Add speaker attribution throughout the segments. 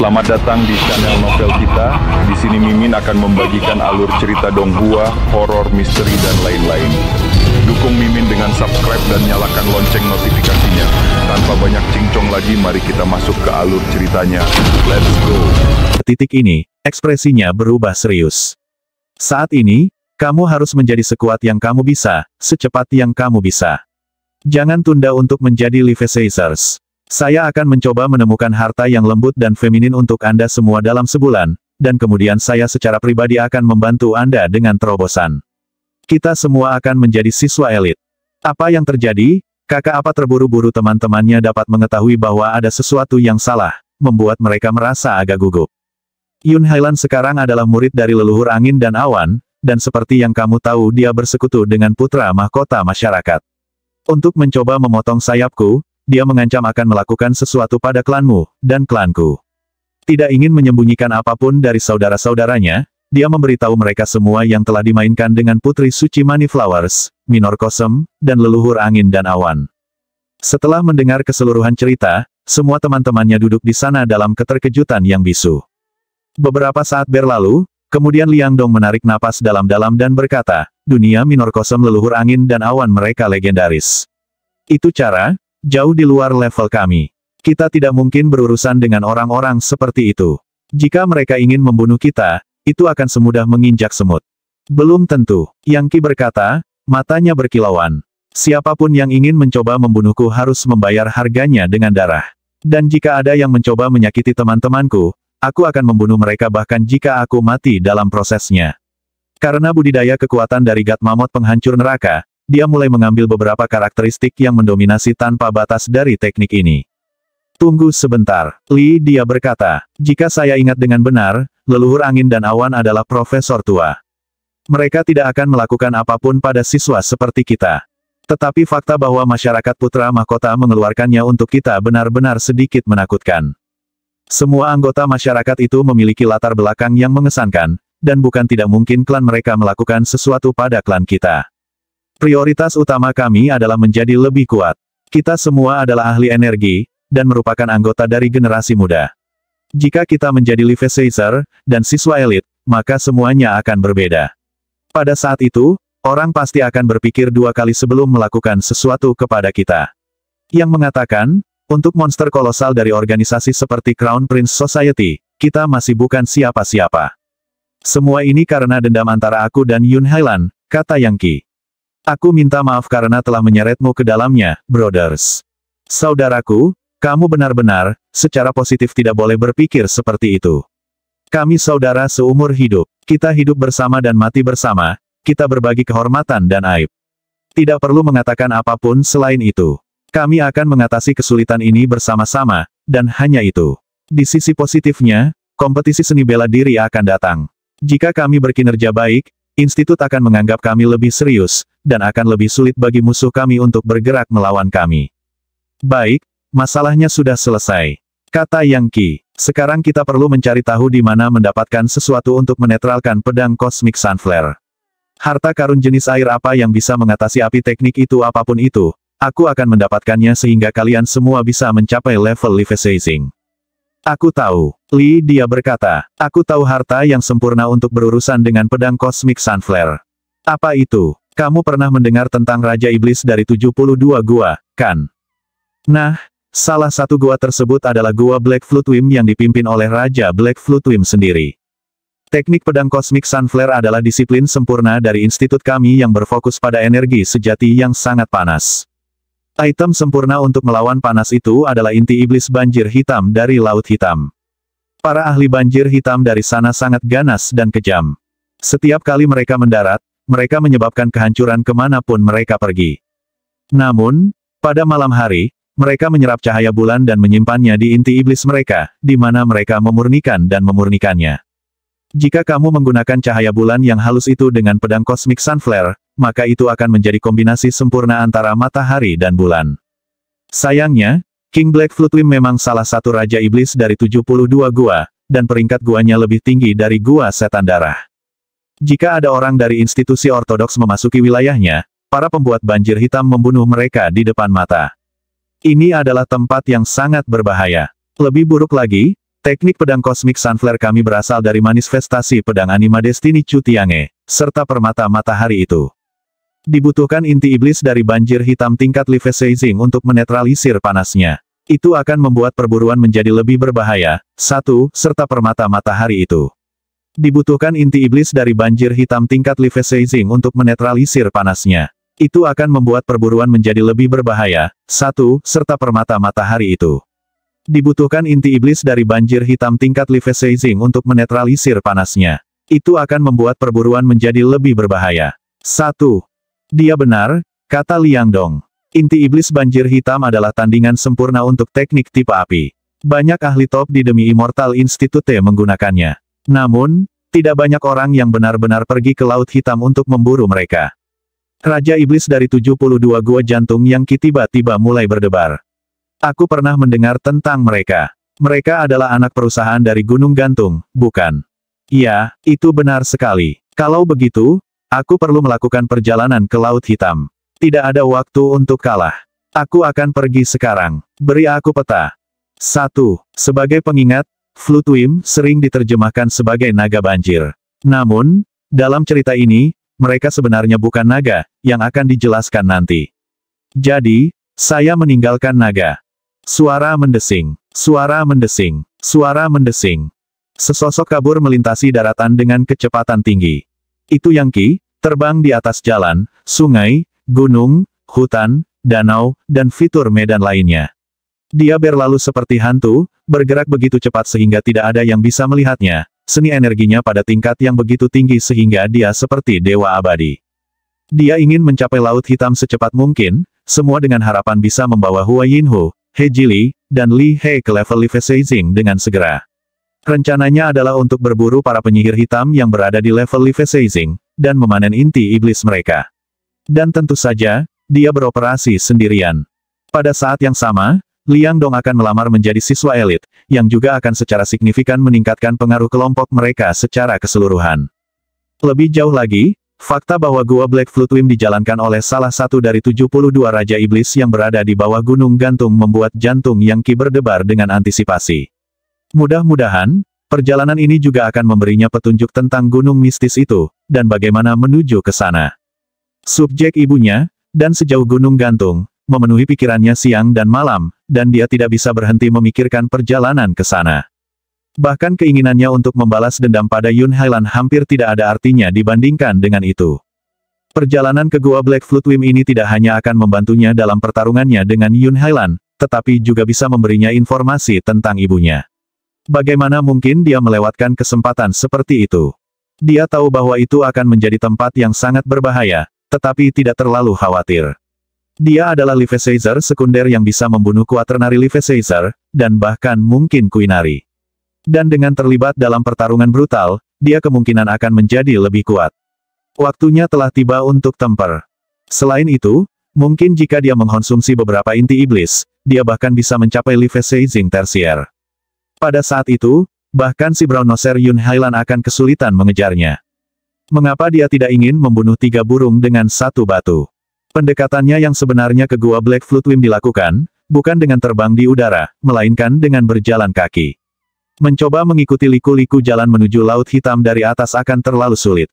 Speaker 1: Selamat datang di channel novel kita. Di sini Mimin akan membagikan alur cerita Donghua, horor, misteri, dan lain-lain. Dukung Mimin dengan subscribe dan nyalakan lonceng notifikasinya. Tanpa banyak cincong lagi, mari kita masuk ke alur ceritanya. Let's go!
Speaker 2: Titik ini, ekspresinya berubah serius. Saat ini, kamu harus menjadi sekuat yang kamu bisa, secepat yang kamu bisa. Jangan tunda untuk menjadi Levisazers. Saya akan mencoba menemukan harta yang lembut dan feminin untuk Anda semua dalam sebulan, dan kemudian saya secara pribadi akan membantu Anda dengan terobosan. Kita semua akan menjadi siswa elit. Apa yang terjadi? Kakak apa terburu-buru teman-temannya dapat mengetahui bahwa ada sesuatu yang salah, membuat mereka merasa agak gugup. Yun Hailan sekarang adalah murid dari leluhur angin dan awan, dan seperti yang kamu tahu dia bersekutu dengan putra mahkota masyarakat. Untuk mencoba memotong sayapku, dia mengancam akan melakukan sesuatu pada klanmu, dan klanku. Tidak ingin menyembunyikan apapun dari saudara-saudaranya, dia memberitahu mereka semua yang telah dimainkan dengan Putri Suci Moneyflowers, Minor Cosm, dan leluhur angin dan awan. Setelah mendengar keseluruhan cerita, semua teman-temannya duduk di sana dalam keterkejutan yang bisu. Beberapa saat berlalu, kemudian Liang Dong menarik napas dalam-dalam dan berkata, dunia Minor Cosm leluhur angin dan awan mereka legendaris. Itu cara, jauh di luar level kami. Kita tidak mungkin berurusan dengan orang-orang seperti itu. Jika mereka ingin membunuh kita, itu akan semudah menginjak semut. Belum tentu. Yang Qi berkata, matanya berkilauan. Siapapun yang ingin mencoba membunuhku harus membayar harganya dengan darah. Dan jika ada yang mencoba menyakiti teman-temanku, aku akan membunuh mereka bahkan jika aku mati dalam prosesnya. Karena budidaya kekuatan dari God Mammoth penghancur neraka, dia mulai mengambil beberapa karakteristik yang mendominasi tanpa batas dari teknik ini. Tunggu sebentar, Li, dia berkata, jika saya ingat dengan benar, leluhur angin dan awan adalah profesor tua. Mereka tidak akan melakukan apapun pada siswa seperti kita. Tetapi fakta bahwa masyarakat putra mahkota mengeluarkannya untuk kita benar-benar sedikit menakutkan. Semua anggota masyarakat itu memiliki latar belakang yang mengesankan, dan bukan tidak mungkin klan mereka melakukan sesuatu pada klan kita. Prioritas utama kami adalah menjadi lebih kuat. Kita semua adalah ahli energi, dan merupakan anggota dari generasi muda. Jika kita menjadi Levisazer, dan siswa elit, maka semuanya akan berbeda. Pada saat itu, orang pasti akan berpikir dua kali sebelum melakukan sesuatu kepada kita. Yang mengatakan, untuk monster kolosal dari organisasi seperti Crown Prince Society, kita masih bukan siapa-siapa. Semua ini karena dendam antara aku dan Yun Hailan, kata Yang Qi. Aku minta maaf karena telah menyeretmu ke dalamnya, brothers. Saudaraku, kamu benar-benar, secara positif tidak boleh berpikir seperti itu. Kami saudara seumur hidup. Kita hidup bersama dan mati bersama, kita berbagi kehormatan dan aib. Tidak perlu mengatakan apapun selain itu. Kami akan mengatasi kesulitan ini bersama-sama, dan hanya itu. Di sisi positifnya, kompetisi seni bela diri akan datang. Jika kami berkinerja baik, institut akan menganggap kami lebih serius, dan akan lebih sulit bagi musuh kami untuk bergerak melawan kami. Baik, masalahnya sudah selesai. Kata Yang Qi, sekarang kita perlu mencari tahu di mana mendapatkan sesuatu untuk menetralkan pedang Cosmic Sunflare. Harta karun jenis air apa yang bisa mengatasi api teknik itu apapun itu, aku akan mendapatkannya sehingga kalian semua bisa mencapai level Levisazing. Aku tahu, Li, dia berkata, aku tahu harta yang sempurna untuk berurusan dengan pedang Cosmic Sunflare. Apa itu? Kamu pernah mendengar tentang Raja Iblis dari 72 gua, kan? Nah, salah satu gua tersebut adalah gua Black Flutwim yang dipimpin oleh Raja Black Flutwim sendiri. Teknik pedang Cosmic Sunflare adalah disiplin sempurna dari institut kami yang berfokus pada energi sejati yang sangat panas. Item sempurna untuk melawan panas itu adalah inti iblis banjir hitam dari Laut Hitam. Para ahli banjir hitam dari sana sangat ganas dan kejam. Setiap kali mereka mendarat, mereka menyebabkan kehancuran kemanapun mereka pergi. Namun, pada malam hari, mereka menyerap cahaya bulan dan menyimpannya di inti iblis mereka, di mana mereka memurnikan dan memurnikannya. Jika kamu menggunakan cahaya bulan yang halus itu dengan pedang Cosmic Sunflare, maka itu akan menjadi kombinasi sempurna antara matahari dan bulan. Sayangnya, King Black Flutwim memang salah satu Raja Iblis dari 72 gua, dan peringkat guanya lebih tinggi dari gua setan darah. Jika ada orang dari institusi ortodoks memasuki wilayahnya, para pembuat banjir hitam membunuh mereka di depan mata. Ini adalah tempat yang sangat berbahaya. Lebih buruk lagi, Teknik pedang kosmik Sunflare kami berasal dari manifestasi pedang anima Destiny Chu Tiange, serta permata matahari itu. Dibutuhkan inti iblis dari banjir hitam tingkat Leaf Seizing untuk menetralisir panasnya. Itu akan membuat perburuan menjadi lebih berbahaya. 1. Serta permata matahari itu. Dibutuhkan inti iblis dari banjir hitam tingkat Leaf Seizing untuk menetralisir panasnya. Itu akan membuat perburuan menjadi lebih berbahaya. 1. Serta permata matahari itu. Dibutuhkan inti iblis dari banjir hitam tingkat Leaf Seizing untuk menetralisir panasnya. Itu akan membuat perburuan menjadi lebih berbahaya. 1. Dia benar, kata Liang Dong. Inti iblis banjir hitam adalah tandingan sempurna untuk teknik tipe api. Banyak ahli top di Demi Immortal Institute menggunakannya. Namun, tidak banyak orang yang benar-benar pergi ke Laut Hitam untuk memburu mereka. Raja Iblis dari 72 Gua Jantung yang tiba-tiba mulai berdebar. Aku pernah mendengar tentang mereka. Mereka adalah anak perusahaan dari Gunung Gantung, bukan? Ya, itu benar sekali. Kalau begitu, aku perlu melakukan perjalanan ke Laut Hitam. Tidak ada waktu untuk kalah. Aku akan pergi sekarang. Beri aku peta. 1. Sebagai pengingat, Flutwim sering diterjemahkan sebagai naga banjir. Namun, dalam cerita ini, mereka sebenarnya bukan naga, yang akan dijelaskan nanti. Jadi, saya meninggalkan naga. Suara mendesing. Suara mendesing. Suara mendesing. Sesosok kabur melintasi daratan dengan kecepatan tinggi. Itu Yangqi, terbang di atas jalan, sungai, gunung, hutan, danau, dan fitur medan lainnya. Dia berlalu seperti hantu, bergerak begitu cepat sehingga tidak ada yang bisa melihatnya, seni energinya pada tingkat yang begitu tinggi sehingga dia seperti dewa abadi. Dia ingin mencapai Laut Hitam secepat mungkin, semua dengan harapan bisa membawa Hua Yinhu, He Jili, dan Li He ke level Leaf Seizing dengan segera. Rencananya adalah untuk berburu para penyihir hitam yang berada di level Leaf Seizing, dan memanen inti iblis mereka. Dan tentu saja, dia beroperasi sendirian. Pada saat yang sama, Liang Dong akan melamar menjadi siswa elit, yang juga akan secara signifikan meningkatkan pengaruh kelompok mereka secara keseluruhan. Lebih jauh lagi, fakta bahwa Gua Black Flutwim dijalankan oleh salah satu dari 72 Raja Iblis yang berada di bawah Gunung Gantung membuat jantung Yangqi berdebar dengan antisipasi. Mudah-mudahan, perjalanan ini juga akan memberinya petunjuk tentang gunung mistis itu, dan bagaimana menuju ke sana. Subjek ibunya, dan sejauh Gunung Gantung, memenuhi pikirannya siang dan malam, dan dia tidak bisa berhenti memikirkan perjalanan ke sana. Bahkan keinginannya untuk membalas dendam pada Yun Hailan hampir tidak ada artinya dibandingkan dengan itu. Perjalanan ke Gua Black Flutwim ini tidak hanya akan membantunya dalam pertarungannya dengan Yun Hailan, tetapi juga bisa memberinya informasi tentang ibunya. Bagaimana mungkin dia melewatkan kesempatan seperti itu? Dia tahu bahwa itu akan menjadi tempat yang sangat berbahaya, tetapi tidak terlalu khawatir. Dia adalah Leaf Seizer sekunder yang bisa membunuh Quaternary Leaf Seizer, dan bahkan mungkin Quinary. Dan dengan terlibat dalam pertarungan brutal, dia kemungkinan akan menjadi lebih kuat. Waktunya telah tiba untuk temper. Selain itu, mungkin jika dia mengkonsumsi beberapa inti iblis, dia bahkan bisa mencapai Leaf Seizing tersier. Pada saat itu, bahkan si Brown Noser Yun Hailan akan kesulitan mengejarnya. Mengapa dia tidak ingin membunuh 3 burung dengan satu batu? Pendekatannya yang sebenarnya ke Gua Black Flutwim dilakukan, bukan dengan terbang di udara, melainkan dengan berjalan kaki. Mencoba mengikuti liku-liku jalan menuju Laut Hitam dari atas akan terlalu sulit.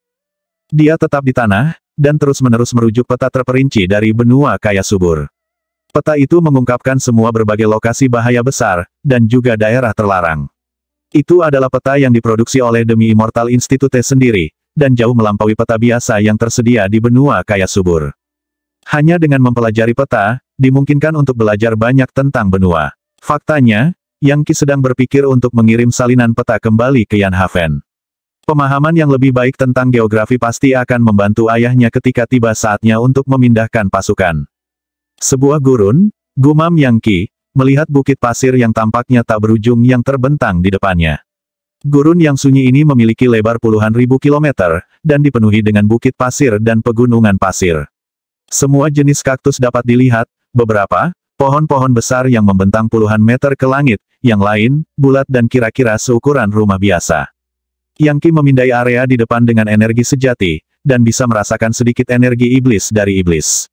Speaker 2: Dia tetap di tanah, dan terus-menerus merujuk peta terperinci dari benua kaya subur. Peta itu mengungkapkan semua berbagai lokasi bahaya besar, dan juga daerah terlarang. Itu adalah peta yang diproduksi oleh Demi Immortal Institute sendiri, dan jauh melampaui peta biasa yang tersedia di benua kaya subur. Hanya dengan mempelajari peta, dimungkinkan untuk belajar banyak tentang benua. Faktanya, Yangqi sedang berpikir untuk mengirim salinan peta kembali ke Yanhaven. Pemahaman yang lebih baik tentang geografi pasti akan membantu ayahnya ketika tiba saatnya untuk memindahkan pasukan. Sebuah gurun, gumam Yangqi, melihat bukit pasir yang tampaknya tak berujung yang terbentang di depannya. Gurun yang sunyi ini memiliki lebar puluhan ribu kilometer, dan dipenuhi dengan bukit pasir dan pegunungan pasir. Semua jenis kaktus dapat dilihat, beberapa, pohon-pohon besar yang membentang puluhan meter ke langit, yang lain, bulat dan kira-kira seukuran rumah biasa. Yangqi memindai area di depan dengan energi sejati, dan bisa merasakan sedikit energi iblis dari iblis.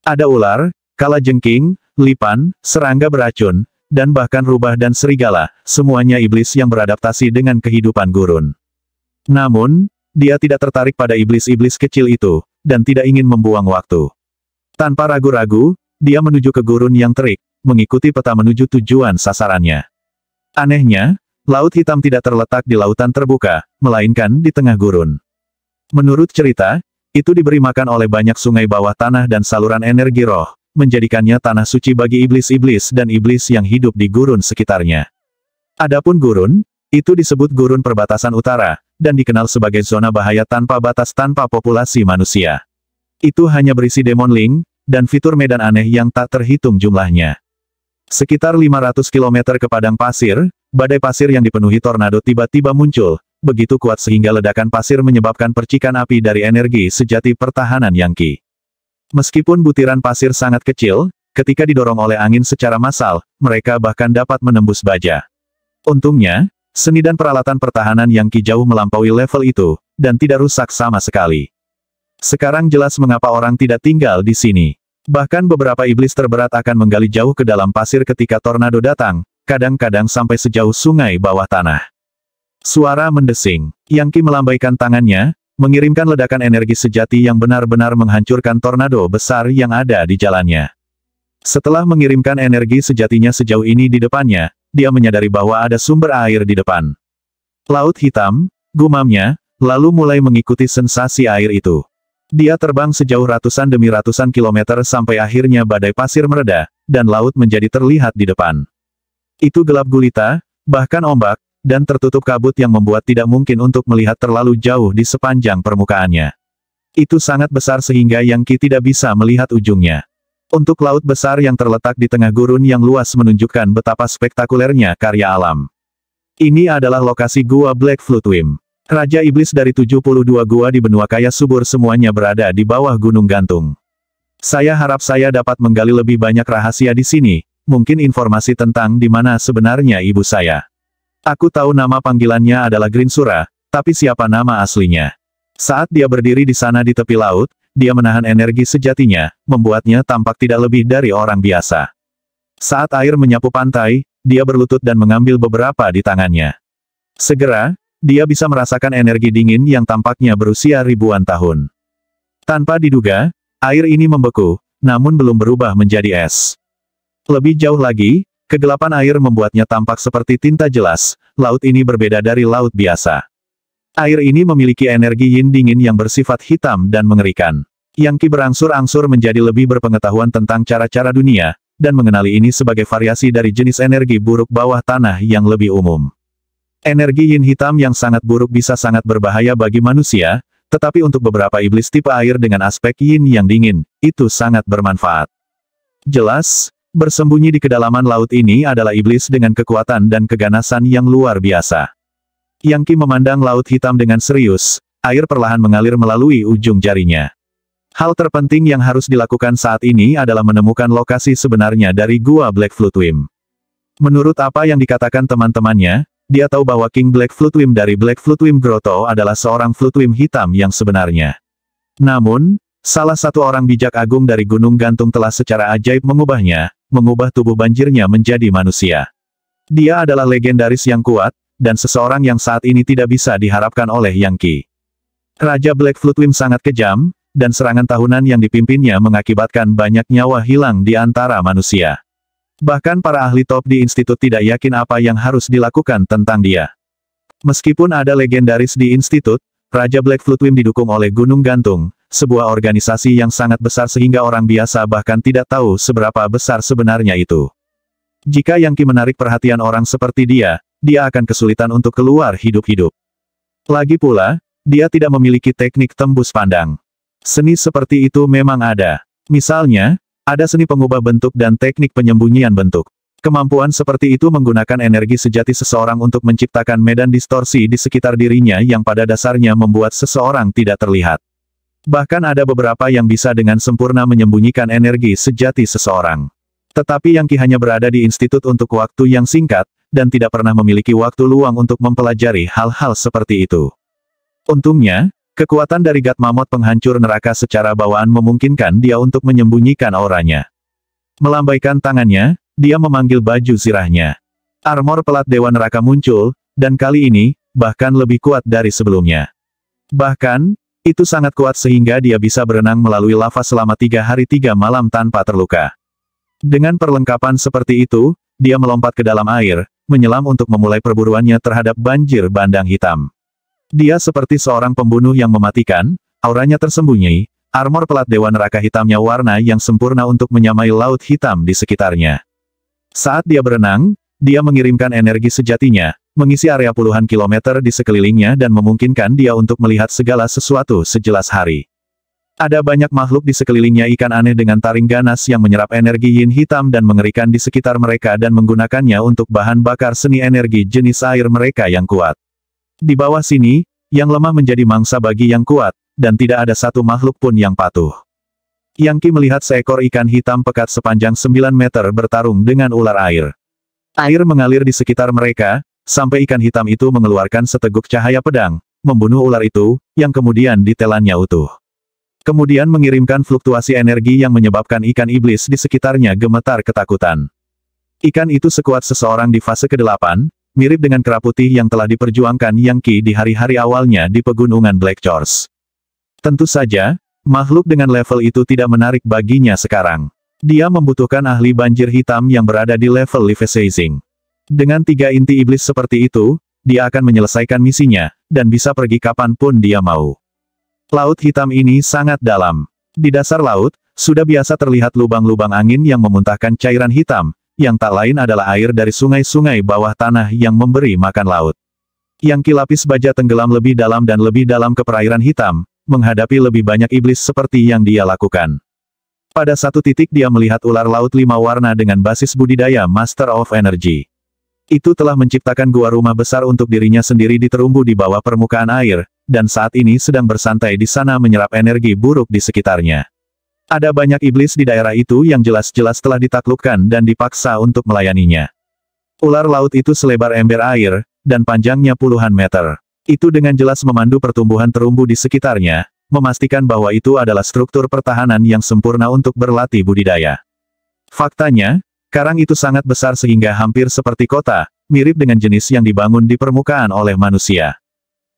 Speaker 2: Ada ular, kalajengking, lipan, serangga beracun, dan bahkan rubah dan serigala, semuanya iblis yang beradaptasi dengan kehidupan gurun. Namun, dia tidak tertarik pada iblis-iblis kecil itu, dan tidak ingin membuang waktu. Tanpa ragu-ragu, dia menuju ke gurun yang terik, mengikuti peta menuju tujuan sasarannya. Anehnya, Laut Hitam tidak terletak di lautan terbuka, melainkan di tengah gurun. Menurut cerita, itu diberi makan oleh banyak sungai bawah tanah dan saluran energi roh, menjadikannya tanah suci bagi iblis-iblis dan iblis yang hidup di gurun sekitarnya. Adapun gurun, itu disebut gurun perbatasan utara, dan dikenal sebagai zona bahaya tanpa batas tanpa populasi manusia. Itu hanya berisi demonling, dan fitur medan aneh yang tak terhitung jumlahnya. Sekitar 500 km ke padang pasir, badai pasir yang dipenuhi tornado tiba-tiba muncul, begitu kuat sehingga ledakan pasir menyebabkan percikan api dari energi sejati pertahanan Yankee. Meskipun butiran pasir sangat kecil, ketika didorong oleh angin secara massal, mereka bahkan dapat menembus baja. Untungnya, seni dan peralatan pertahanan Yankee jauh melampaui level itu, dan tidak rusak sama sekali. Sekarang jelas mengapa orang tidak tinggal di sini. Bahkan beberapa iblis terberat akan menggali jauh ke dalam pasir ketika tornado datang, kadang-kadang sampai sejauh sungai bawah tanah. Suara mendesing. Yankee melambaikan tangannya, mengirimkan ledakan energi sejati yang benar-benar menghancurkan tornado besar yang ada di jalannya. Setelah mengirimkan energi sejatinya sejauh ini di depannya, dia menyadari bahwa ada sumber air di depan. Laut Hitam, gumamnya, lalu mulai mengikuti sensasi air itu. Dia terbang sejauh ratusan demi ratusan kilometer sampai akhirnya badai pasir mereda, dan laut menjadi terlihat di depan. Itu gelap gulita, bahkan ombak, dan tertutup kabut yang membuat tidak mungkin untuk melihat terlalu jauh di sepanjang permukaannya. Itu sangat besar sehingga Yankee tidak bisa melihat ujungnya. Untuk laut besar yang terletak di tengah gurun yang luas menunjukkan betapa spektakulernya karya alam. Ini adalah lokasi Gua Black Flutwim. Raja Iblis dari 72 gua di benua kaya subur semuanya berada di bawah gunung gantung. Saya harap saya dapat menggali lebih banyak rahasia di sini, mungkin informasi tentang di mana sebenarnya ibu saya. Aku tahu nama panggilannya adalah Grinsura, tapi siapa nama aslinya? Saat dia berdiri di sana di tepi laut, dia menahan energi sejatinya, membuatnya tampak tidak lebih dari orang biasa. Saat air menyapu pantai, dia berlutut dan mengambil beberapa di tangannya. Segera, dia bisa merasakan energi dingin yang tampaknya berusia ribuan tahun. Tanpa diduga, air ini membeku, namun belum berubah menjadi es. Lebih jauh lagi, kegelapan air membuatnya tampak seperti tinta jelas, laut ini berbeda dari laut biasa. Air ini memiliki energi yin dingin yang bersifat hitam dan mengerikan. Yankee berangsur-angsur menjadi lebih berpengetahuan tentang cara-cara dunia, dan mengenali ini sebagai variasi dari jenis energi buruk bawah tanah yang lebih umum. Energi yin hitam yang sangat buruk bisa sangat berbahaya bagi manusia, tetapi untuk beberapa iblis tipe air dengan aspek yin yang dingin, itu sangat bermanfaat. Jelas, bersembunyi di kedalaman laut ini adalah iblis dengan kekuatan dan keganasan yang luar biasa. Yankee memandang laut hitam dengan serius, air perlahan mengalir melalui ujung jarinya. Hal terpenting yang harus dilakukan saat ini adalah menemukan lokasi sebenarnya dari Gua Black Flutwim. Menurut apa yang dikatakan teman-temannya, dia tahu bahwa King Black Flutwim dari Black Flutwim Grotto adalah seorang Flutwim hitam yang sebenarnya. Namun, salah satu orang bijak agung dari Gunung Gantung telah secara ajaib mengubah tubuh banjirnya menjadi manusia. Dia adalah legendaris yang kuat, dan seseorang yang saat ini tidak bisa diharapkan oleh Yankee. Raja Black Flutwim sangat kejam, dan serangan tahunan yang dipimpinnya mengakibatkan banyak nyawa hilang di antara manusia. Bahkan para ahli top di institut tidak yakin apa yang harus dilakukan tentang dia. Meskipun ada legendaris di institut, Raja Black Flutwim didukung oleh Gunung Gantung, sebuah organisasi yang sangat besar sehingga orang biasa bahkan tidak tahu seberapa besar sebenarnya itu. Jika Yankee menarik perhatian orang seperti dia akan kesulitan untuk keluar hidup-hidup. Lagi pula, dia tidak memiliki teknik tembus pandang. Seni seperti itu memang ada. Misalnya, ada seni pengubah bentuk dan teknik penyembunyian bentuk. Kemampuan seperti itu menggunakan energi sejati seseorang untuk menciptakan medan distorsi di sekitar dirinya yang pada dasarnya membuat seseorang tidak terlihat. Bahkan ada beberapa yang bisa dengan sempurna menyembunyikan energi sejati seseorang. Tetapi Yankee hanya berada di institut untuk waktu yang singkat, dan tidak pernah memiliki waktu luang untuk mempelajari hal-hal seperti itu. Untungnya, kekuatan dari God Mammoth penghancur neraka secara bawaan memungkinkan dia untuk menyembunyikan auranya. Melambaikan tangannya, dia memanggil baju zirahnya. Armor pelat Dewa Neraka muncul, dan kali ini, bahkan lebih kuat dari sebelumnya. Bahkan, itu sangat kuat sehingga dia bisa berenang melalui lava selama 3 hari 3 malam tanpa terluka. Dengan perlengkapan seperti itu, dia melompat ke dalam air, menyelam untuk memulai perburuannya terhadap banjir bandang hitam. Dia seperti seorang pembunuh yang mematikan, auranya tersembunyi, armor pelat Dewa Neraka hitamnya warna yang sempurna untuk menyamai laut hitam di sekitarnya. Saat dia berenang, dia mengirimkan energi sejatinya, mengisi area puluhan kilometer di sekelilingnya dan memungkinkan dia untuk melihat segala sesuatu sejelas hari. Ada banyak makhluk di sekelilingnya ikan aneh dengan taring ganas yang menyerap energi yin hitam dan mengerikan di sekitar mereka dan menggunakannya untuk bahan bakar seni energi jenis air mereka yang kuat. Di bawah sini, yang lemah menjadi mangsa bagi yang kuat, dan tidak ada satu makhluk pun yang patuh. Yang Qi melihat seekor ikan hitam pekat sepanjang 9 meter bertarung dengan ular air. Air mengalir di sekitar mereka, sampai ikan hitam itu mengeluarkan seteguk cahaya pedang, membunuh ular itu, yang kemudian ditelannya utuh. Kemudian mengirimkan fluktuasi energi yang menyebabkan ikan iblis di sekitarnya gemetar ketakutan. Ikan itu sekuat seseorang di fase ke-8, mirip dengan kera putih yang telah diperjuangkan Yang Qi di hari-hari awalnya di pegunungan Black Chorus. Tentu saja, makhluk dengan level itu tidak menarik baginya sekarang. Dia membutuhkan ahli banjir hitam yang berada di level Leviathan. Dengan 3 inti iblis seperti itu, dia akan menyelesaikan misinya, dan bisa pergi kapanpun dia mau. Laut hitam ini sangat dalam. Di dasar laut, sudah biasa terlihat lubang-lubang angin yang memuntahkan cairan hitam, yang tak lain adalah air dari sungai-sungai bawah tanah yang memberi makan laut. Yang Qi lapis baja tenggelam lebih dalam dan lebih dalam ke perairan hitam, menghadapi lebih banyak iblis seperti yang dia lakukan. Pada satu titik dia melihat ular laut 5 warna dengan basis budidaya Master of Energy. Itu telah menciptakan gua rumah besar untuk dirinya sendiri di terumbu di bawah permukaan air, dan saat ini sedang bersantai di sana menyerap energi buruk di sekitarnya. Ada banyak iblis di daerah itu yang jelas-jelas telah ditaklukkan dan dipaksa untuk melayaninya. Ular laut itu selebar ember air, dan panjangnya puluhan meter. Itu dengan jelas memandu pertumbuhan terumbu di sekitarnya, memastikan bahwa itu adalah struktur pertahanan yang sempurna untuk berlatih budidaya. Faktanya, karang itu sangat besar sehingga hampir seperti kota, mirip dengan jenis yang dibangun di permukaan oleh manusia.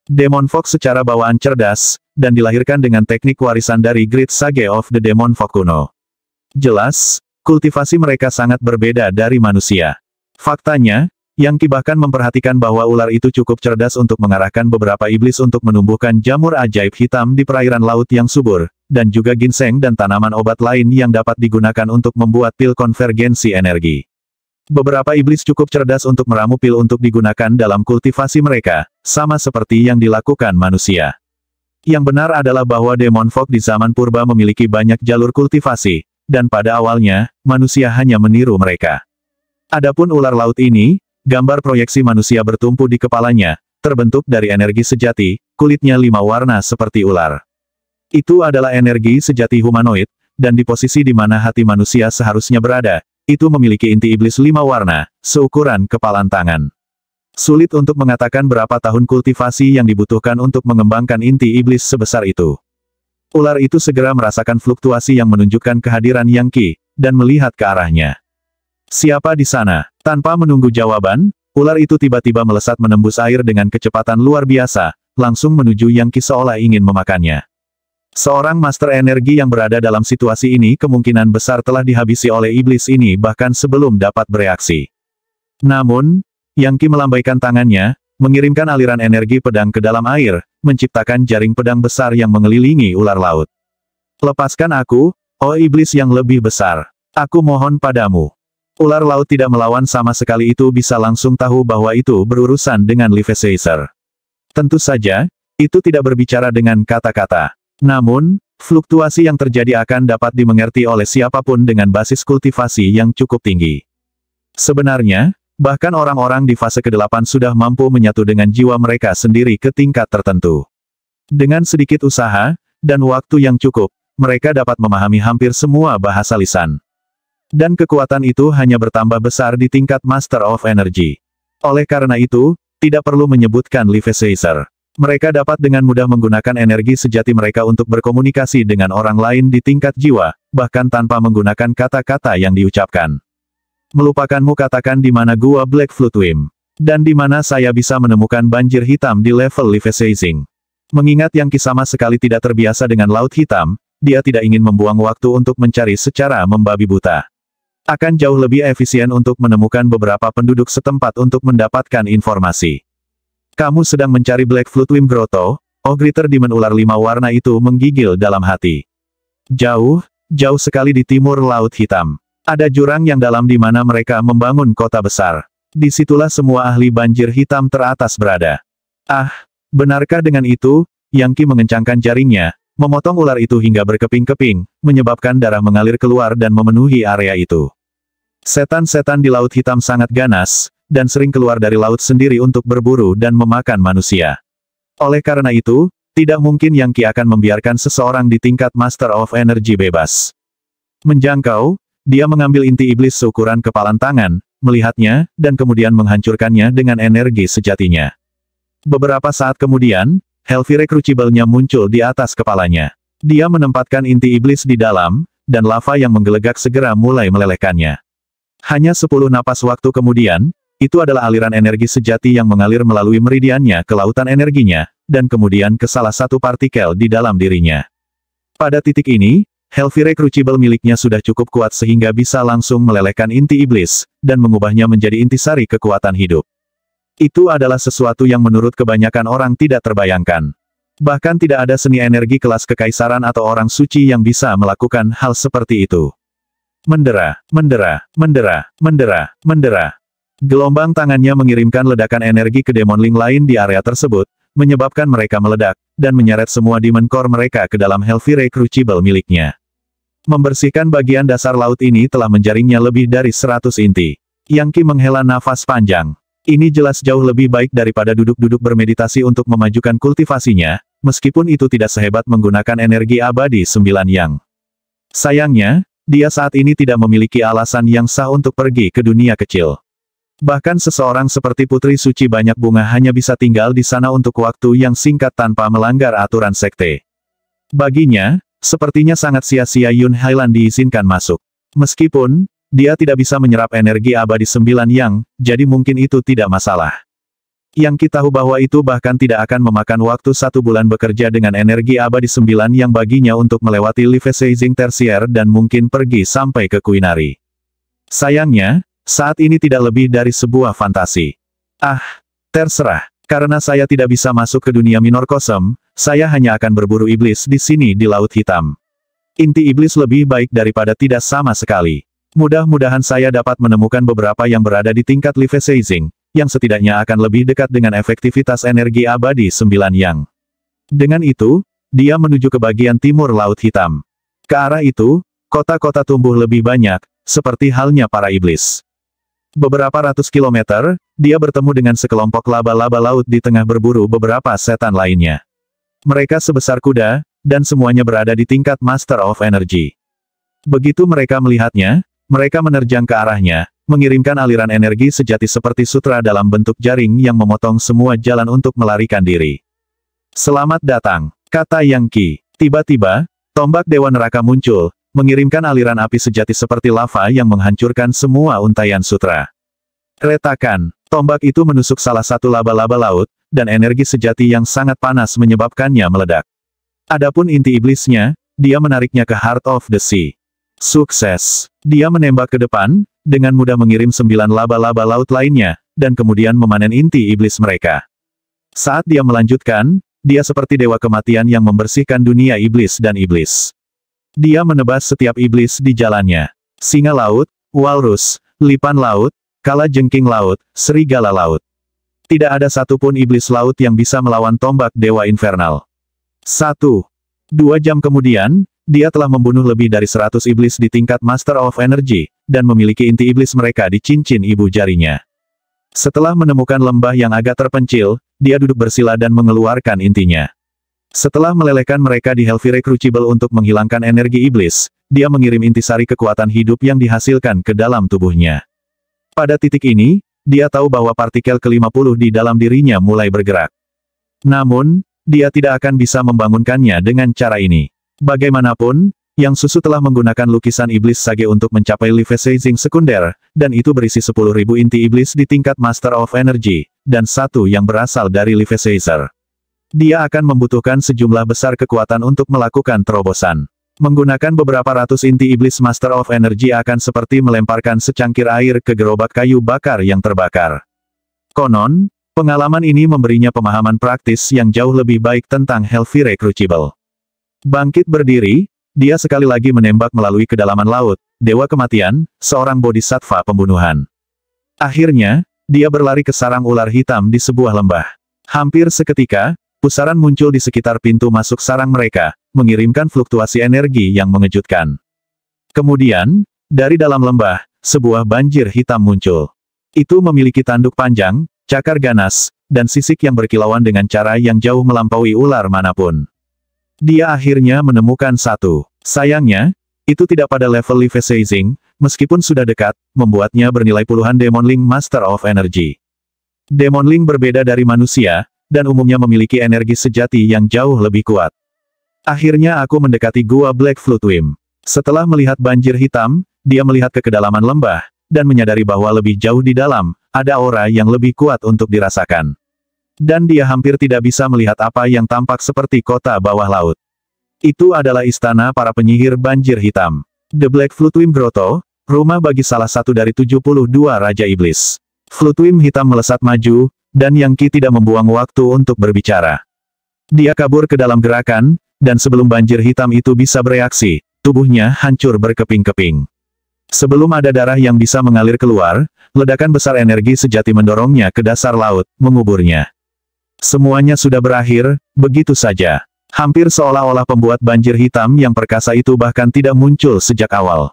Speaker 2: Demon Folk secara bawaan cerdas, dan dilahirkan dengan teknik warisan dari Great Sage of the Demon Folk kuno. Jelas, kultivasi mereka sangat berbeda dari manusia. Faktanya, Yang Qi bahkan memperhatikan bahwa ular itu cukup cerdas untuk mengarahkan beberapa iblis untuk menumbuhkan jamur ajaib hitam di perairan laut yang subur, dan juga ginseng dan tanaman obat lain yang dapat digunakan untuk membuat pil konvergensi energi. Beberapa iblis cukup cerdas untuk meramu pil untuk digunakan dalam kultivasi mereka, sama seperti yang dilakukan manusia. Yang benar adalah bahwa Demon Folk di zaman purba memiliki banyak jalur kultivasi, dan pada awalnya, manusia hanya meniru mereka. Adapun ular laut ini, gambar proyeksi manusia bertumpu di kepalanya, terbentuk dari energi sejati, kulitnya 5 warna seperti ular. Itu adalah energi sejati humanoid, dan di posisi di mana hati manusia seharusnya berada, itu memiliki inti iblis 5 warna, seukuran kepalan tangan. Sulit untuk mengatakan berapa tahun kultivasi yang dibutuhkan untuk mengembangkan inti iblis sebesar itu. Ular itu segera merasakan fluktuasi yang menunjukkan kehadiran Yang Qi, dan melihat ke arahnya. Siapa di sana? Tanpa menunggu jawaban, ular itu tiba-tiba melesat menembus air dengan kecepatan luar biasa, langsung menuju Yang Qi seolah ingin memakannya. Seorang master energi yang berada dalam situasi ini kemungkinan besar telah dihabisi oleh iblis ini bahkan sebelum dapat bereaksi. Namun, Yang Qi melambaikan tangannya, mengirimkan aliran energi pedang ke dalam air, menciptakan jaring pedang besar yang mengelilingi ular laut. Lepaskan aku, oh iblis yang lebih besar. Aku mohon padamu. Ular laut tidak melawan sama sekali, itu bisa langsung tahu bahwa itu berurusan dengan Leviathan. Tentu saja, itu tidak berbicara dengan kata-kata. Namun, fluktuasi yang terjadi akan dapat dimengerti oleh siapapun dengan basis kultivasi yang cukup tinggi. Sebenarnya, bahkan orang-orang di fase ke-8 sudah mampu menyatu dengan jiwa mereka sendiri ke tingkat tertentu. Dengan sedikit usaha, dan waktu yang cukup, mereka dapat memahami hampir semua bahasa lisan. Dan kekuatan itu hanya bertambah besar di tingkat Master of Energy. Oleh karena itu, tidak perlu menyebutkan Leviathan. Mereka dapat dengan mudah menggunakan energi sejati mereka untuk berkomunikasi dengan orang lain di tingkat jiwa, bahkan tanpa menggunakan kata-kata yang diucapkan. Melupakanmu katakan di mana gua Black Flutwim. Dan di mana saya bisa menemukan banjir hitam di level Leviathan. Mengingat Yang Qi sama sekali tidak terbiasa dengan laut hitam, dia tidak ingin membuang waktu untuk mencari secara membabi buta. Akan jauh lebih efisien untuk menemukan beberapa penduduk setempat untuk mendapatkan informasi. Kamu sedang mencari Black Flutwim Grotto? Greater Demon ular 5 warna itu menggigil dalam hati. Jauh, jauh sekali di timur Laut Hitam. Ada jurang yang dalam di mana mereka membangun kota besar. Disitulah semua ahli banjir hitam teratas berada. Ah, benarkah dengan itu? Yang Qi mengencangkan jaringnya, memotong ular itu hingga berkeping-keping, menyebabkan darah mengalir keluar dan memenuhi area itu. Setan-setan di Laut Hitam sangat ganas, dan sering keluar dari laut sendiri untuk berburu dan memakan manusia. Oleh karena itu, tidak mungkin Yang Qi akan membiarkan seseorang di tingkat Master of Energy bebas. Menjangkau, dia mengambil inti iblis seukuran kepalan tangan, melihatnya, dan kemudian menghancurkannya dengan energi sejatinya. Beberapa saat kemudian, Hellfire Crucible-nya muncul di atas kepalanya. Dia menempatkan inti iblis di dalam, dan lava yang menggelegak segera mulai melelehkannya. Hanya 10 napas waktu kemudian, itu adalah aliran energi sejati yang mengalir melalui meridiannya ke lautan energinya, dan kemudian ke salah satu partikel di dalam dirinya. Pada titik ini, Hellfire Crucible miliknya sudah cukup kuat sehingga bisa langsung melelehkan inti iblis, dan mengubahnya menjadi intisari kekuatan hidup. Itu adalah sesuatu yang menurut kebanyakan orang tidak terbayangkan. Bahkan tidak ada seni energi kelas kekaisaran atau orang suci yang bisa melakukan hal seperti itu. Mendera, mendera, mendera, mendera, mendera. Gelombang tangannya mengirimkan ledakan energi ke demonling lain di area tersebut, menyebabkan mereka meledak, dan menyeret semua Demon Core mereka ke dalam Hellfire Crucible miliknya. Membersihkan bagian dasar laut ini telah menjaringnya lebih dari 100 inti. Yang Qi menghela nafas panjang. Ini jelas jauh lebih baik daripada duduk-duduk bermeditasi untuk memajukan kultivasinya, meskipun itu tidak sehebat menggunakan energi abadi 9 yang. Sayangnya, dia saat ini tidak memiliki alasan yang sah untuk pergi ke dunia kecil. Bahkan seseorang seperti Putri Suci Banyak Bunga hanya bisa tinggal di sana untuk waktu yang singkat tanpa melanggar aturan sekte. Baginya, sepertinya sangat sia-sia Yun Hailan diizinkan masuk. Meskipun, dia tidak bisa menyerap energi abadi 9 yang, jadi mungkin itu tidak masalah. Yang Qi tahu bahwa itu bahkan tidak akan memakan waktu 1 bulan bekerja dengan energi abadi 9 yang baginya untuk melewati Leviathan Tersier dan mungkin pergi sampai ke Queenary. Sayangnya, saat ini tidak lebih dari sebuah fantasi. Ah, terserah. Karena saya tidak bisa masuk ke dunia minor kosm, saya hanya akan berburu iblis di sini di Laut Hitam. Inti iblis lebih baik daripada tidak sama sekali. Mudah-mudahan saya dapat menemukan beberapa yang berada di tingkat Leviathan, yang setidaknya akan lebih dekat dengan efektivitas energi abadi 9 yang. Dengan itu, dia menuju ke bagian timur Laut Hitam. Ke arah itu, kota-kota tumbuh lebih banyak, seperti halnya para iblis. Beberapa ratus kilometer, dia bertemu dengan sekelompok laba-laba laut di tengah berburu beberapa setan lainnya. Mereka sebesar kuda, dan semuanya berada di tingkat Master of Energy. Begitu mereka melihatnya, mereka menerjang ke arahnya, mengirimkan aliran energi sejati seperti sutra dalam bentuk jaring yang memotong semua jalan untuk melarikan diri. Selamat datang, kata Yang Qi. Tiba-tiba, tombak Dewa Neraka muncul, mengirimkan aliran api sejati seperti lava yang menghancurkan semua untaian sutra. Retakan, tombak itu menusuk salah satu laba-laba laut, dan energi sejati yang sangat panas menyebabkannya meledak. Adapun inti iblisnya, dia menariknya ke Heart of the Sea. Sukses. Dia menembak ke depan, dengan mudah mengirim 9 laba-laba laut lainnya, dan kemudian memanen inti iblis mereka. Saat dia melanjutkan, dia seperti dewa kematian yang membersihkan dunia iblis dan iblis. Dia menebas setiap iblis di jalannya. Singa laut, walrus, lipan laut, kalajengking laut, serigala laut. Tidak ada satupun iblis laut yang bisa melawan tombak Dewa Infernal. 1. 2 jam kemudian, dia telah membunuh lebih dari 100 iblis di tingkat Master of Energy, dan memiliki inti iblis mereka di cincin ibu jarinya. Setelah menemukan lembah yang agak terpencil, dia duduk bersila dan mengeluarkan intinya. Setelah melelehkan mereka di Hellfire Crucible untuk menghilangkan energi iblis, dia mengirim intisari kekuatan hidup yang dihasilkan ke dalam tubuhnya. Pada titik ini, dia tahu bahwa partikel ke-50 di dalam dirinya mulai bergerak. Namun, dia tidak akan bisa membangunkannya dengan cara ini. Bagaimanapun, Yang Susu telah menggunakan lukisan iblis Sage untuk mencapai Levisaging sekunder, dan itu berisi 10.000 inti iblis di tingkat Master of Energy, dan satu yang berasal dari Levisager. Dia akan membutuhkan sejumlah besar kekuatan untuk melakukan terobosan. Menggunakan beberapa ratus inti iblis Master of Energy akan seperti melemparkan secangkir air ke gerobak kayu bakar yang terbakar. Konon, pengalaman ini memberinya pemahaman praktis yang jauh lebih baik tentang Hellfire Crucible. Bangkit berdiri, dia sekali lagi menembak melalui kedalaman laut, Dewa Kematian, seorang bodhisattva pembunuhan. Akhirnya, dia berlari ke sarang ular hitam di sebuah lembah. Hampir seketika, pusaran muncul di sekitar pintu masuk sarang mereka, mengirimkan fluktuasi energi yang mengejutkan. Kemudian, dari dalam lembah, sebuah banjir hitam muncul. Itu memiliki tanduk panjang, cakar ganas, dan sisik yang berkilauan dengan cara yang jauh melampaui ular manapun. Dia akhirnya menemukan satu. Sayangnya, itu tidak pada level Levisaging, meskipun sudah dekat, membuatnya bernilai puluhan Demonling Master of Energy. Demonling berbeda dari manusia, dan umumnya memiliki energi sejati yang jauh lebih kuat. Akhirnya aku mendekati gua Black Flutewim. Setelah melihat banjir hitam, dia melihat ke kedalaman lembah, dan menyadari bahwa lebih jauh di dalam, ada aura yang lebih kuat untuk dirasakan. Dan dia hampir tidak bisa melihat apa yang tampak seperti kota bawah laut. Itu adalah istana para penyihir banjir hitam. The Black Flutewim Grotto, rumah bagi salah satu dari 72 Raja Iblis. Flutewim hitam melesat maju, dan Yang Qi tidak membuang waktu untuk berbicara. Dia kabur ke dalam gerakan, dan sebelum banjir hitam itu bisa bereaksi, tubuhnya hancur berkeping-keping. Sebelum ada darah yang bisa mengalir keluar, ledakan besar energi sejati mendorongnya ke dasar laut, menguburnya. Semuanya sudah berakhir, begitu saja. Hampir seolah-olah pembuat banjir hitam yang perkasa itu bahkan tidak muncul sejak awal.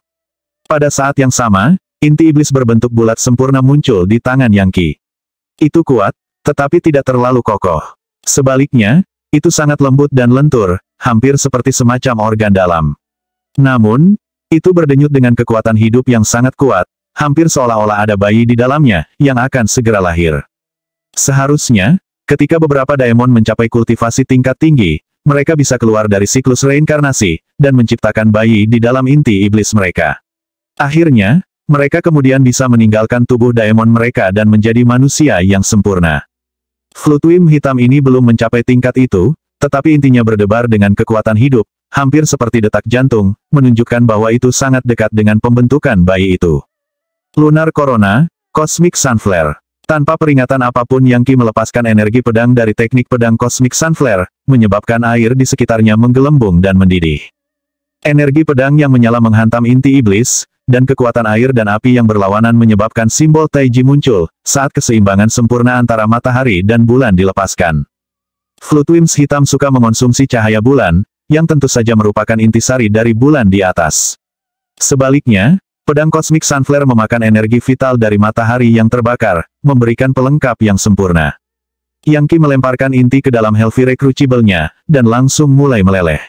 Speaker 2: Pada saat yang sama, inti iblis berbentuk bulat sempurna muncul di tangan Yang Qi. Itu kuat, tetapi tidak terlalu kokoh. Sebaliknya, itu sangat lembut dan lentur, hampir seperti semacam organ dalam. Namun, itu berdenyut dengan kekuatan hidup yang sangat kuat, hampir seolah-olah ada bayi di dalamnya, yang akan segera lahir. Seharusnya, ketika beberapa daemon mencapai kultivasi tingkat tinggi, mereka bisa keluar dari siklus reinkarnasi, dan menciptakan bayi di dalam inti iblis mereka. Akhirnya, mereka kemudian bisa meninggalkan tubuh daemon mereka dan menjadi manusia yang sempurna. Flutewim hitam ini belum mencapai tingkat itu, tetapi intinya berdebar dengan kekuatan hidup, hampir seperti detak jantung, menunjukkan bahwa itu sangat dekat dengan pembentukan bayi itu. Lunar Corona, Cosmic Sunflare. Tanpa peringatan apapun Yang Qi melepaskan energi pedang dari teknik pedang Cosmic Sunflare, menyebabkan air di sekitarnya menggelembung dan mendidih. Energi pedang yang menyala menghantam inti iblis, dan kekuatan air dan api yang berlawanan menyebabkan simbol Taiji muncul, saat keseimbangan sempurna antara matahari dan bulan dilepaskan. Flutwims hitam suka mengonsumsi cahaya bulan, yang tentu saja merupakan intisari dari bulan di atas. Sebaliknya, pedang Cosmic Sunflare memakan energi vital dari matahari yang terbakar, memberikan pelengkap yang sempurna. Yang Qi melemparkan inti ke dalam Hellfire Crucible-nya, dan langsung mulai meleleh.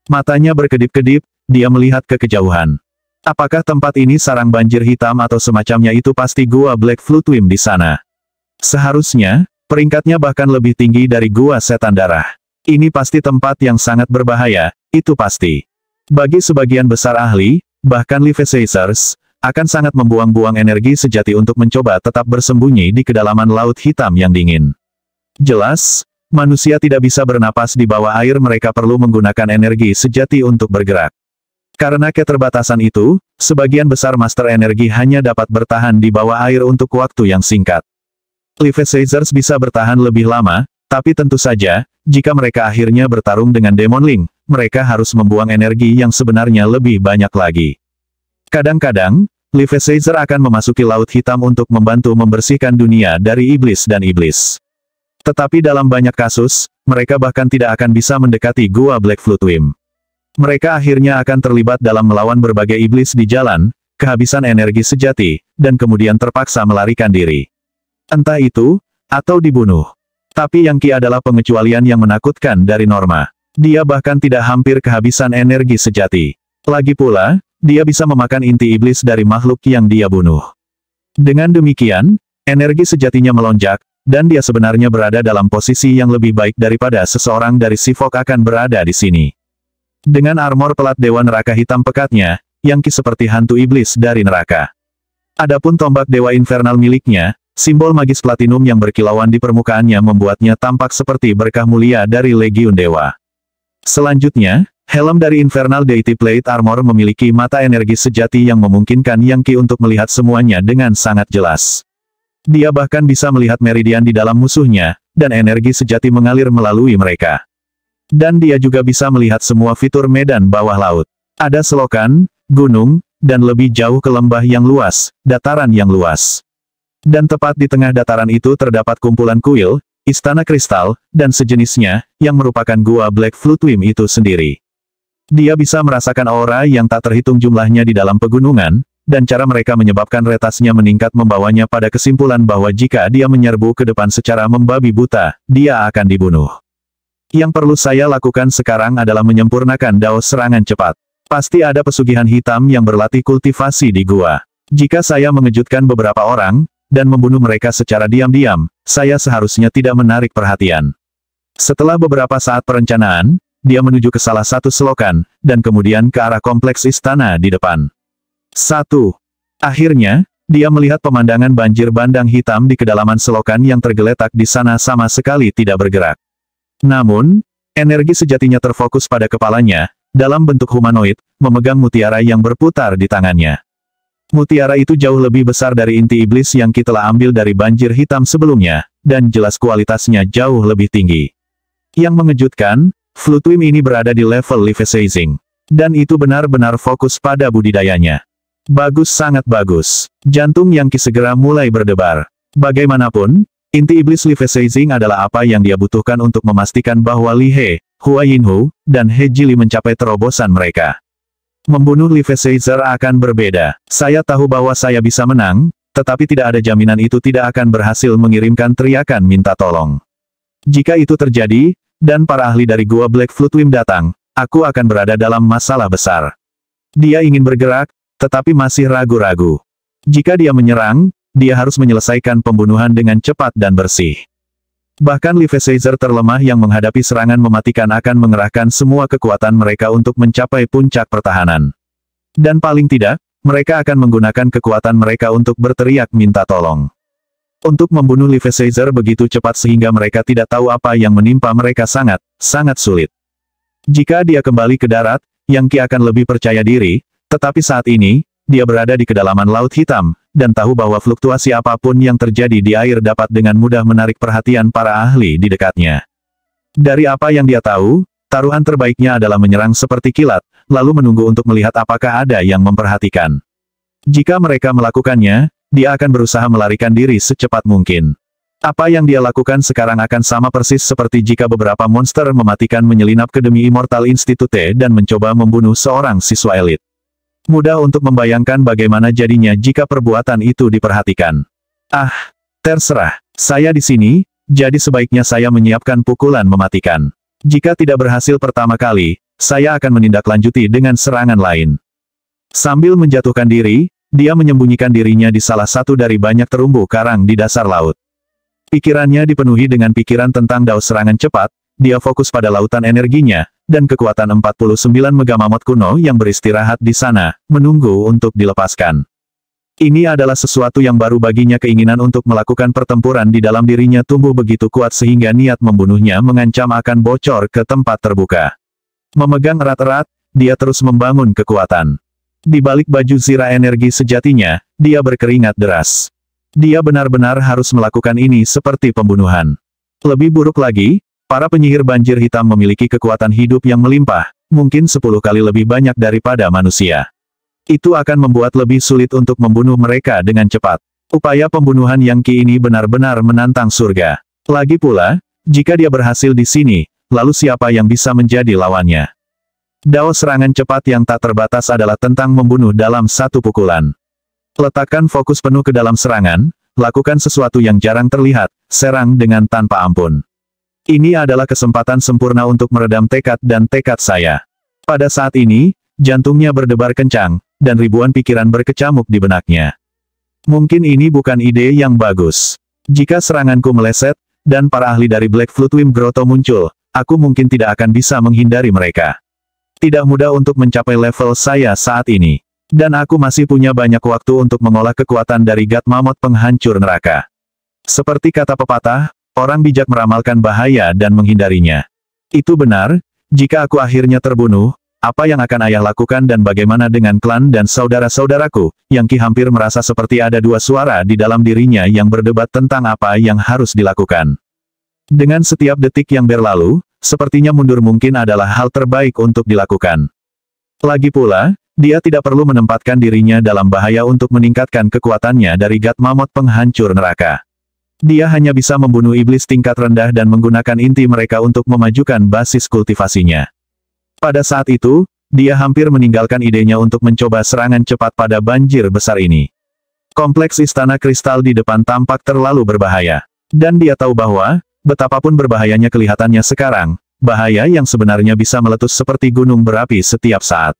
Speaker 2: Matanya berkedip-kedip, dia melihat ke kejauhan. Apakah tempat ini sarang banjir hitam atau semacamnya? Itu pasti gua Black Flutewim di sana. Seharusnya, peringkatnya bahkan lebih tinggi dari gua setan darah. Ini pasti tempat yang sangat berbahaya, itu pasti. Bagi sebagian besar ahli, bahkan Levisagers, akan sangat membuang-buang energi sejati untuk mencoba tetap bersembunyi di kedalaman laut hitam yang dingin. Jelas, manusia tidak bisa bernapas di bawah air, mereka perlu menggunakan energi sejati untuk bergerak. Karena keterbatasan itu, sebagian besar master energi hanya dapat bertahan di bawah air untuk waktu yang singkat. Levisagers bisa bertahan lebih lama, tapi tentu saja, jika mereka akhirnya bertarung dengan Demonling, mereka harus membuang energi yang sebenarnya lebih banyak lagi. Kadang-kadang, Levisager akan memasuki laut hitam untuk membantu membersihkan dunia dari iblis dan iblis. Tetapi dalam banyak kasus, mereka bahkan tidak akan bisa mendekati gua Black Flutewim. Mereka akhirnya akan terlibat dalam melawan berbagai iblis di jalan, kehabisan energi sejati, dan kemudian terpaksa melarikan diri. Entah itu, atau dibunuh. Tapi Yang Qi adalah pengecualian yang menakutkan dari norma. Dia bahkan tidak hampir kehabisan energi sejati. Lagi pula, dia bisa memakan inti iblis dari makhluk yang dia bunuh. Dengan demikian, energi sejatinya melonjak, dan dia sebenarnya berada dalam posisi yang lebih baik daripada seseorang dari Sifok akan berada di sini. Dengan armor pelat Dewa Neraka hitam pekatnya, yang seperti hantu iblis dari neraka. Adapun tombak Dewa Infernal miliknya, simbol magis platinum yang berkilauan di permukaannya membuatnya tampak seperti berkah mulia dari Legiun Dewa. Selanjutnya, helm dari Infernal Deity Plate Armor memiliki mata energi sejati yang memungkinkan Yang Qi untuk melihat semuanya dengan sangat jelas. Dia bahkan bisa melihat meridian di dalam musuhnya, dan energi sejati mengalir melalui mereka. Dan dia juga bisa melihat semua fitur medan bawah laut. Ada selokan, gunung, dan lebih jauh ke lembah yang luas, dataran yang luas. Dan tepat di tengah dataran itu terdapat kumpulan kuil, istana kristal, dan sejenisnya, yang merupakan gua Black Flutwim itu sendiri. Dia bisa merasakan aura yang tak terhitung jumlahnya di dalam pegunungan, dan cara mereka menyebabkan retasnya meningkat membawanya pada kesimpulan bahwa jika dia menyerbu ke depan secara membabi buta, dia akan dibunuh. Yang perlu saya lakukan sekarang adalah menyempurnakan dao serangan cepat. Pasti ada pesugihan hitam yang berlatih kultivasi di gua. Jika saya mengejutkan beberapa orang, dan membunuh mereka secara diam-diam, saya seharusnya tidak menarik perhatian. Setelah beberapa saat perencanaan, dia menuju ke salah satu selokan, dan kemudian ke arah kompleks istana di depan. Akhirnya, dia melihat pemandangan banjir bandang hitam di kedalaman selokan yang tergeletak di sana sama sekali tidak bergerak. Namun, energi sejatinya terfokus pada kepalanya, dalam bentuk humanoid, memegang mutiara yang berputar di tangannya. Mutiara itu jauh lebih besar dari inti iblis yang kita telah ambil dari banjir hitam sebelumnya, dan jelas kualitasnya jauh lebih tinggi. Yang mengejutkan, Flutwim ini berada di level Leviathan. Dan itu benar-benar fokus pada budidayanya. Bagus, sangat bagus. Jantung Yang Qi segera mulai berdebar. Bagaimanapun, inti iblis Leviathan adalah apa yang dia butuhkan untuk memastikan bahwa Li He, Hua Yinhu, dan He Jili mencapai terobosan mereka. Membunuh Leviathan akan berbeda. Saya tahu bahwa saya bisa menang, tetapi tidak ada jaminan itu tidak akan berhasil mengirimkan teriakan minta tolong. Jika itu terjadi, dan para ahli dari Gua Black Flutwim datang, aku akan berada dalam masalah besar. Dia ingin bergerak, tetapi masih ragu-ragu. Jika dia menyerang, dia harus menyelesaikan pembunuhan dengan cepat dan bersih. Bahkan Leviathan terlemah yang menghadapi serangan mematikan akan mengerahkan semua kekuatan mereka untuk mencapai puncak pertahanan. Dan paling tidak, mereka akan menggunakan kekuatan mereka untuk berteriak minta tolong. Untuk membunuh Leviathan begitu cepat sehingga mereka tidak tahu apa yang menimpa mereka sangat sulit. Jika dia kembali ke darat, Yang Qi akan lebih percaya diri, tetapi saat ini, dia berada di kedalaman Laut Hitam, dan tahu bahwa fluktuasi apapun yang terjadi di air dapat dengan mudah menarik perhatian para ahli di dekatnya. Dari apa yang dia tahu, taruhan terbaiknya adalah menyerang seperti kilat, lalu menunggu untuk melihat apakah ada yang memperhatikan. Jika mereka melakukannya, dia akan berusaha melarikan diri secepat mungkin. Apa yang dia lakukan sekarang akan sama persis seperti jika beberapa monster mematikan menyelinap ke demi Immortal Institute dan mencoba membunuh seorang siswa elit. Mudah untuk membayangkan bagaimana jadinya jika perbuatan itu diperhatikan. Terserah. Saya di sini, jadi sebaiknya saya menyiapkan pukulan mematikan. Jika tidak berhasil pertama kali, saya akan menindaklanjuti dengan serangan lain. Sambil menjatuhkan diri, dia menyembunyikan dirinya di salah satu dari banyak terumbu karang di dasar laut. Pikirannya dipenuhi dengan pikiran tentang dao serangan cepat, dia fokus pada lautan energinya, dan kekuatan 49 Megamamot kuno yang beristirahat di sana, menunggu untuk dilepaskan. Ini adalah sesuatu yang baru baginya. Keinginan untuk melakukan pertempuran di dalam dirinya tumbuh begitu kuat sehingga niat membunuhnya mengancam akan bocor ke tempat terbuka. Memegang erat-erat, dia terus membangun kekuatan. Di balik baju zira energi sejatinya, dia berkeringat deras. Dia benar-benar harus melakukan ini seperti pembunuhan. Lebih buruk lagi, para penyihir banjir hitam memiliki kekuatan hidup yang melimpah, mungkin 10 kali lebih banyak daripada manusia. Itu akan membuat lebih sulit untuk membunuh mereka dengan cepat. Upaya pembunuhan Yang Qi ini benar-benar menantang surga. Lagi pula, jika dia berhasil di sini, lalu siapa yang bisa menjadi lawannya? Dao serangan cepat yang tak terbatas adalah tentang membunuh dalam satu pukulan. Letakkan fokus penuh ke dalam serangan, lakukan sesuatu yang jarang terlihat, serang dengan tanpa ampun. Ini adalah kesempatan sempurna untuk meredam tekad dan tekad saya. Pada saat ini, jantungnya berdebar kencang, dan ribuan pikiran berkecamuk di benaknya. Mungkin ini bukan ide yang bagus. Jika seranganku meleset, dan para ahli dari Black Flutwim Grotto muncul, aku mungkin tidak akan bisa menghindari mereka. Tidak mudah untuk mencapai level saya saat ini. Dan aku masih punya banyak waktu untuk mengolah kekuatan dari God Mammoth penghancur neraka. Seperti kata pepatah, orang bijak meramalkan bahaya dan menghindarinya. Itu benar, jika aku akhirnya terbunuh, apa yang akan ayah lakukan dan bagaimana dengan klan dan saudara-saudaraku, yang hampir merasa seperti ada dua suara di dalam dirinya yang berdebat tentang apa yang harus dilakukan. Dengan setiap detik yang berlalu, sepertinya mundur mungkin adalah hal terbaik untuk dilakukan. Lagi pula, dia tidak perlu menempatkan dirinya dalam bahaya untuk meningkatkan kekuatannya dari God Mammoth penghancur neraka. Dia hanya bisa membunuh iblis tingkat rendah dan menggunakan inti mereka untuk memajukan basis kultivasinya. Pada saat itu, dia hampir meninggalkan idenya untuk mencoba serangan cepat pada banjir besar ini. Kompleks Istana Kristal di depan tampak terlalu berbahaya. Dan dia tahu bahwa, betapapun berbahayanya kelihatannya sekarang, bahaya yang sebenarnya bisa meletus seperti gunung berapi setiap saat.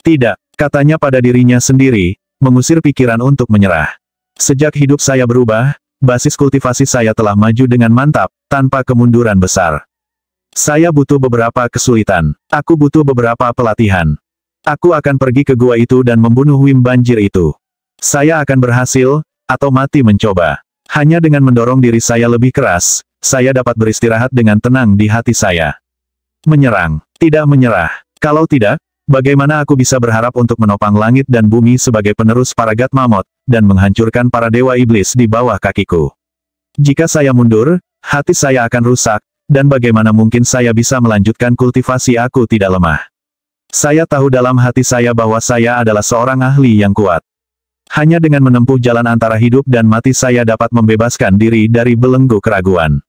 Speaker 2: Tidak, katanya pada dirinya sendiri, mengusir pikiran untuk menyerah. Sejak hidup saya berubah, basis kultivasi saya telah maju dengan mantap, tanpa kemunduran besar. Saya butuh beberapa kesulitan. Aku butuh beberapa pelatihan. Aku akan pergi ke gua itu dan membunuh Wim banjir itu. Saya akan berhasil, atau mati mencoba. Hanya dengan mendorong diri saya lebih keras, saya dapat beristirahat dengan tenang di hati saya. Menyerang, tidak menyerah. Kalau tidak, bagaimana aku bisa berharap untuk menopang langit dan bumi sebagai penerus para God Mammoth, dan menghancurkan para dewa iblis di bawah kakiku? Jika saya mundur, hati saya akan rusak, dan bagaimana mungkin saya bisa melanjutkan kultivasi aku tidak lemah? Saya tahu dalam hati saya bahwa saya adalah seorang ahli yang kuat. Hanya dengan menempuh jalan antara hidup dan mati saya dapat membebaskan diri dari belenggu keraguan.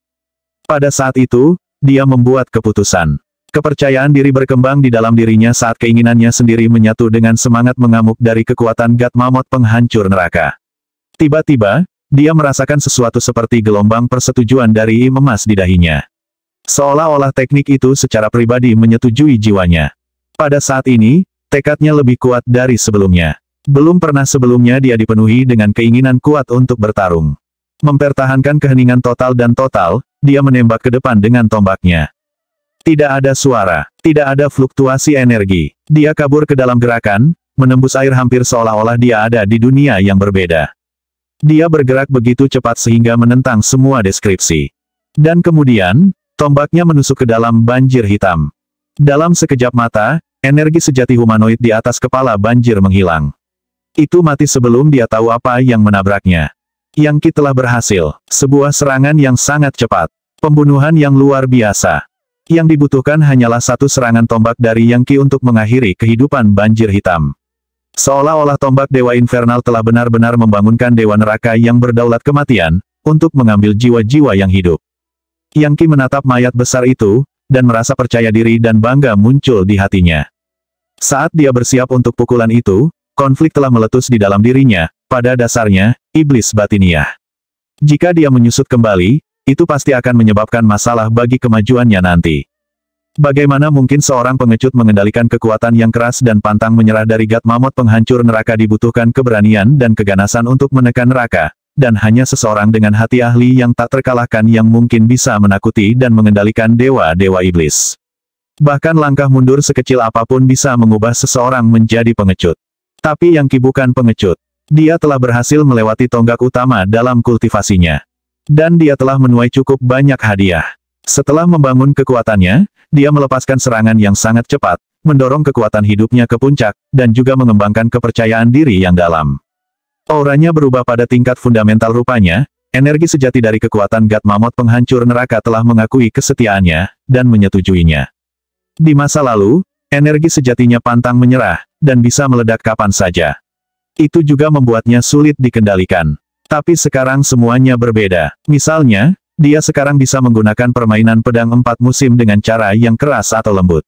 Speaker 2: Pada saat itu, dia membuat keputusan. Kepercayaan diri berkembang di dalam dirinya saat keinginannya sendiri menyatu dengan semangat mengamuk dari kekuatan God Mammoth penghancur neraka. Tiba-tiba, dia merasakan sesuatu seperti gelombang persetujuan dari emas di dahinya. Seolah-olah teknik itu secara pribadi menyetujui jiwanya. Pada saat ini, tekadnya lebih kuat dari sebelumnya. Belum pernah sebelumnya dia dipenuhi dengan keinginan kuat untuk bertarung. Mempertahankan keheningan total dan total, dia menembak ke depan dengan tombaknya. Tidak ada suara, tidak ada fluktuasi energi. Dia kabur ke dalam gerakan, menembus air hampir seolah-olah dia ada di dunia yang berbeda. Dia bergerak begitu cepat sehingga menentang semua deskripsi. Dan kemudian, tombaknya menusuk ke dalam banjir hitam. Dalam sekejap mata, energi sejati humanoid di atas kepala banjir menghilang. Itu mati sebelum dia tahu apa yang menabraknya. Yang Qi telah berhasil, sebuah serangan yang sangat cepat. Pembunuhan yang luar biasa. Yang dibutuhkan hanyalah satu serangan tombak dari Yang Qi untuk mengakhiri kehidupan banjir hitam. Seolah-olah tombak Dewa Infernal telah benar-benar membangunkan Dewa Neraka yang berdaulat kematian, untuk mengambil jiwa-jiwa yang hidup. Yang Qi menatap mayat besar itu, dan merasa percaya diri dan bangga muncul di hatinya. Saat dia bersiap untuk pukulan itu, konflik telah meletus di dalam dirinya, pada dasarnya, iblis batiniah. Jika dia menyusut kembali, itu pasti akan menyebabkan masalah bagi kemajuannya nanti. Bagaimana mungkin seorang pengecut mengendalikan kekuatan yang keras dan pantang menyerah dari God Mammoth penghancur neraka? Dibutuhkan keberanian dan keganasan untuk menekan neraka, dan hanya seseorang dengan hati ahli yang tak terkalahkan yang mungkin bisa menakuti dan mengendalikan dewa-dewa iblis. Bahkan langkah mundur sekecil apapun bisa mengubah seseorang menjadi pengecut. Tapi Yang Qi bukan pengecut. Dia telah berhasil melewati tonggak utama dalam kultivasinya. Dan dia telah menuai cukup banyak hadiah. Setelah membangun kekuatannya, dia melepaskan serangan yang sangat cepat, mendorong kekuatan hidupnya ke puncak, dan juga mengembangkan kepercayaan diri yang dalam. Auranya berubah pada tingkat fundamental rupanya, energi sejati dari kekuatan God Mammoth penghancur neraka telah mengakui kesetiaannya, dan menyetujuinya. Di masa lalu, energi sejatinya pantang menyerah, dan bisa meledak kapan saja. Itu juga membuatnya sulit dikendalikan. Tapi sekarang semuanya berbeda. Misalnya, dia sekarang bisa menggunakan permainan pedang 4 musim dengan cara yang keras atau lembut.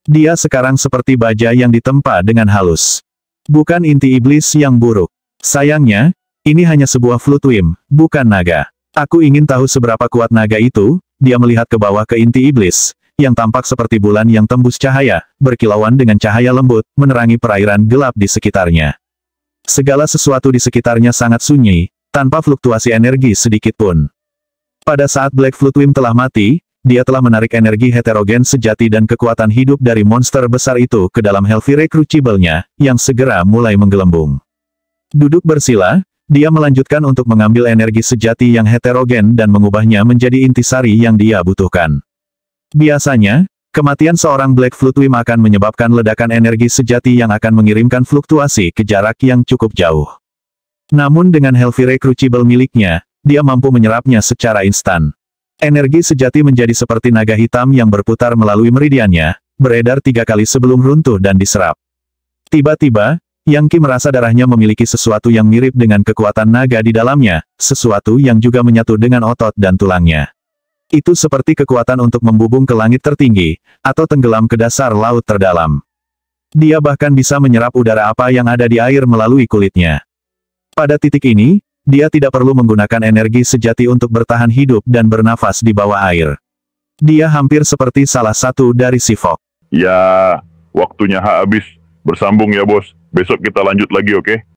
Speaker 2: Dia sekarang seperti baja yang ditempa dengan halus. Bukan inti iblis yang buruk. Sayangnya, ini hanya sebuah flutuim, bukan naga. Aku ingin tahu seberapa kuat naga itu. Dia melihat ke bawah ke inti iblis, yang tampak seperti bulan yang tembus cahaya, berkilauan dengan cahaya lembut, menerangi perairan gelap di sekitarnya. Segala sesuatu di sekitarnya sangat sunyi, tanpa fluktuasi energi sedikit pun. Pada saat Black Flutuim telah mati, dia telah menarik energi heterogen sejati dan kekuatan hidup dari monster besar itu ke dalam Healthy Recruitable-nya, yang segera mulai menggelembung. Duduk bersila, dia melanjutkan untuk mengambil energi sejati yang heterogen dan mengubahnya menjadi intisari yang dia butuhkan. Biasanya, kematian seorang Black Floodwim akan menyebabkan ledakan energi sejati yang akan mengirimkan fluktuasi ke jarak yang cukup jauh. Namun dengan Healthy Recruitable miliknya, dia mampu menyerapnya secara instan. Energi sejati menjadi seperti naga hitam yang berputar melalui meridiannya, beredar 3 kali sebelum runtuh dan diserap. Tiba-tiba, Yang Qi merasa darahnya memiliki sesuatu yang mirip dengan kekuatan naga di dalamnya, sesuatu yang juga menyatu dengan otot dan tulangnya. Itu seperti kekuatan untuk membubung ke langit tertinggi, atau tenggelam ke dasar laut terdalam. Dia bahkan bisa menyerap udara apa yang ada di air melalui kulitnya. Pada titik ini, dia tidak perlu menggunakan energi sejati untuk bertahan hidup dan bernafas di bawah air. Dia hampir seperti salah satu dari si Fok.
Speaker 1: Ya, waktunya habis. Bersambung ya bos. Besok kita lanjut lagi, oke?